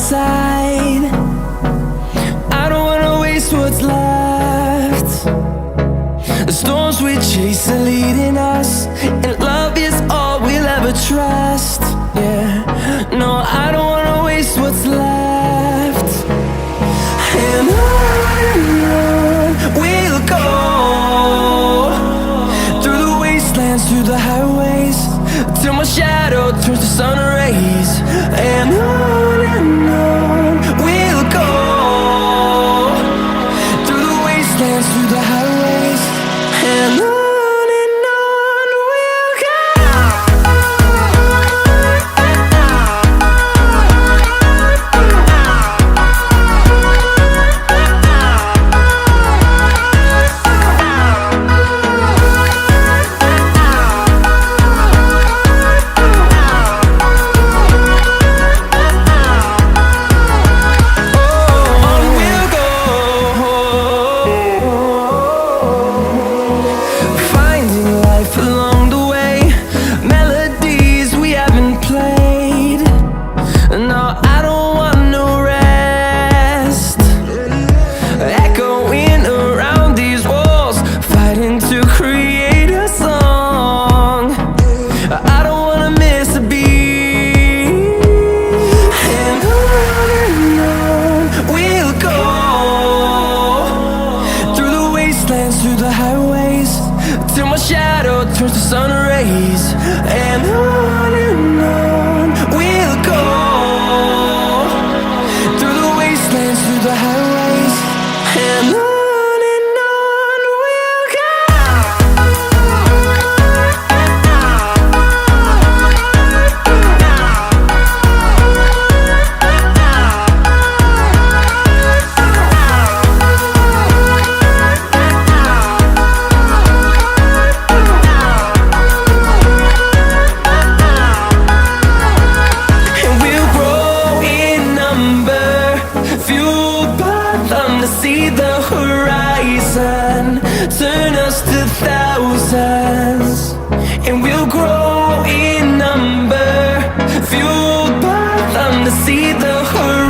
side. I don't wanna waste what's left. The storms we chase are leading us, and love is all we'll ever trust. Yeah, no, I don't wanna waste what's left. And on we'll go, through the wastelands, through the highways, till my shadow turns to sun rays. And on we'll go, through the wastelands, through the highways, and on we'll go. Through the highways, till my shadow turns to sun rays. And on we'll go, through the wastelands, through the highways, and on we'll go. See the horizon turn us to thousands, and we'll grow in number, fueled by them to see the horizon.